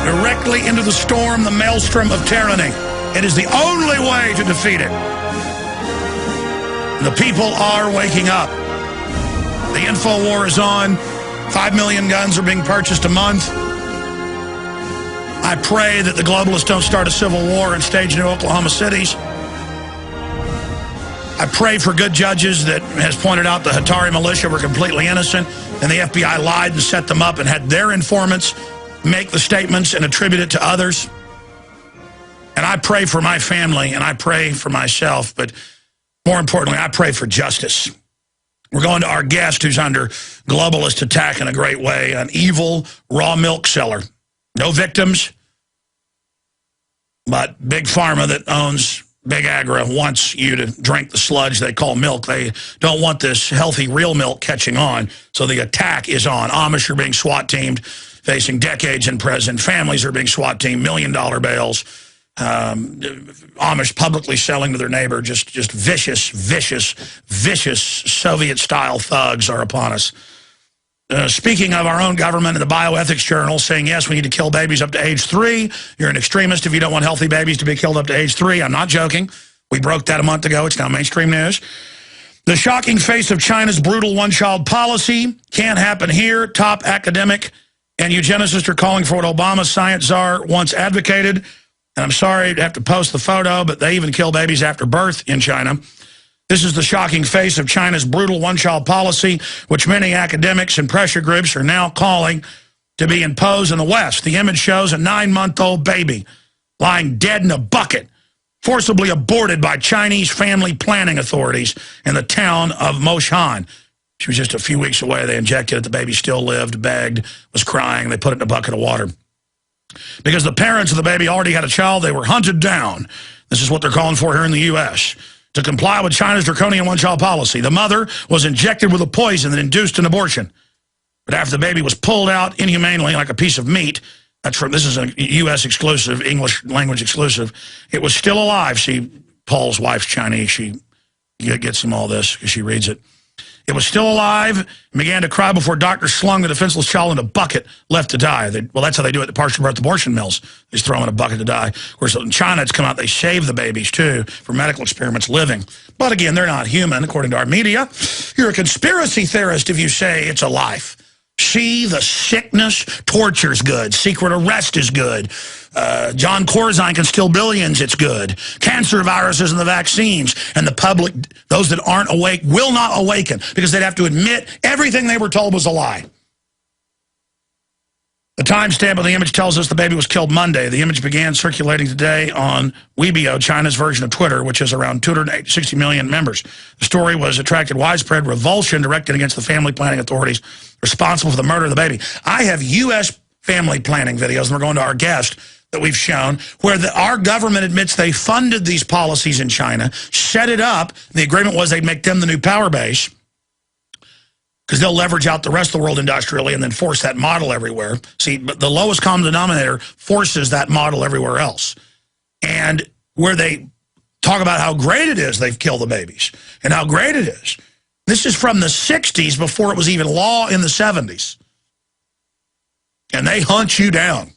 directly into the storm, the maelstrom of tyranny. It is the only way to defeat it. The people are waking up. The info war is on. 5 million guns are being purchased a month. I pray that the globalists don't start a civil war and stage new Oklahoma cities. I pray for good judges that has pointed out the Hatari militia were completely innocent and the FBI lied and set them up and had their informants make the statements and attribute it to others. And I pray for my family and I pray for myself, but more importantly, I pray for justice. We're going to our guest who's under globalist attack in a great way, an evil raw milk seller. No victims, but Big Pharma that owns Big Agra wants you to drink the sludge they call milk. They don't want this healthy real milk catching on, so the attack is on. Amish are being SWAT-teamed, facing decades in prison. Families are being SWAT-teamed, million-dollar bails. Amish publicly selling to their neighbor, just vicious Soviet-style thugs are upon us. Speaking of our own government and the bioethics journal saying, yes, we need to kill babies up to age 3. You're an extremist if you don't want healthy babies to be killed up to age 3. I'm not joking. We broke that a month ago. It's now mainstream news. The shocking face of China's brutal one-child policy can't happen here. Top academic and eugenicists are calling for what Obama's science czar once advocated. And I'm sorry to have to post the photo, but they even kill babies after birth in China. This is the shocking face of China's brutal one-child policy, which many academics and pressure groups are now calling to be imposed in the West. The image shows a 9-month-old baby lying dead in a bucket, forcibly aborted by Chinese family planning authorities in the town of Moshan. She was just a few weeks away. They injected it. The baby still lived, begged, was crying. They put it in a bucket of water. Because the parents of the baby already had a child, they were hunted down. This is what they're calling for here in the U.S. to comply with China's draconian one-child policy. The mother was injected with a poison that induced an abortion. But after the baby was pulled out inhumanely like a piece of meat, this is a U.S. exclusive, English language exclusive, it was still alive. Paul's wife's Chinese. She gets him all this because she reads it. It was still alive and began to cry before doctors slung the defenseless child in a bucket, left to die. Well, that's how they do it at the partial birth abortion mills. They just throw them in a bucket to die. Of course, in China, it's come out, they shave the babies, too, for medical experiments living. But again, they're not human, according to our media. You're a conspiracy theorist if you say it's a life. See, the sickness, torture's good. Secret arrest is good. John Corzine can steal billions, it's good. Cancer viruses and the vaccines. And the public, those that aren't awake, will not awaken because they'd have to admit everything they were told was a lie. The timestamp of the image tells us the baby was killed Monday. The image began circulating today on Weibo, China's version of Twitter, which has around 260 million members. The story was attracted widespread revulsion directed against the family planning authorities responsible for the murder of the baby. I have U.S. family planning videos, and we're going to our guest that we've shown, where our government admits they funded these policies in China, set it up. The agreement was they'd make them the new power base, because they'll leverage out the rest of the world industrially and then force that model everywhere. See, but the lowest common denominator forces that model everywhere else. And where they talk about how great it is they've killed the babies and how great it is. This is from the 60s before it was even law in the 70s. And they hunt you down.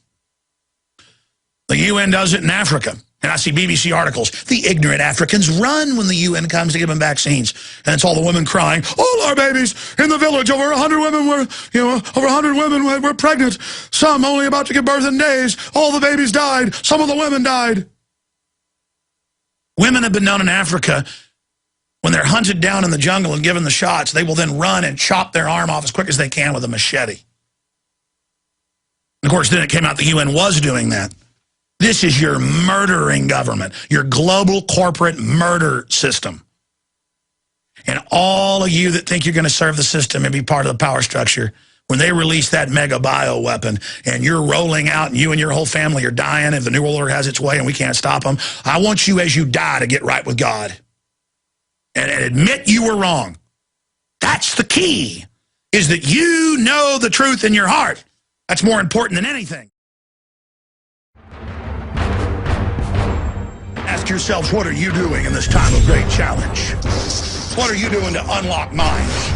The UN does it in Africa. And I see BBC articles. The ignorant Africans run when the UN comes to give them vaccines. And it's all the women crying, all our babies in the village, over 100 women were pregnant. Some only about to give birth in days. All the babies died. Some of the women died. Women have been known in Africa, when they're hunted down in the jungle and given the shots, they will then run and chop their arm off as quick as they can with a machete. And of course, then it came out the UN was doing that. This is your murdering government, your global corporate murder system. And all of you that think you're going to serve the system and be part of the power structure, when they release that mega bio weapon and you're rolling out and you and your whole family are dying if the New World Order has its way and we can't stop them, I want you as you die to get right with God and admit you were wrong. That's the key, is that you know the truth in your heart. That's more important than anything. Ask yourselves, what are you doing in this time of great challenge? What are you doing to unlock minds?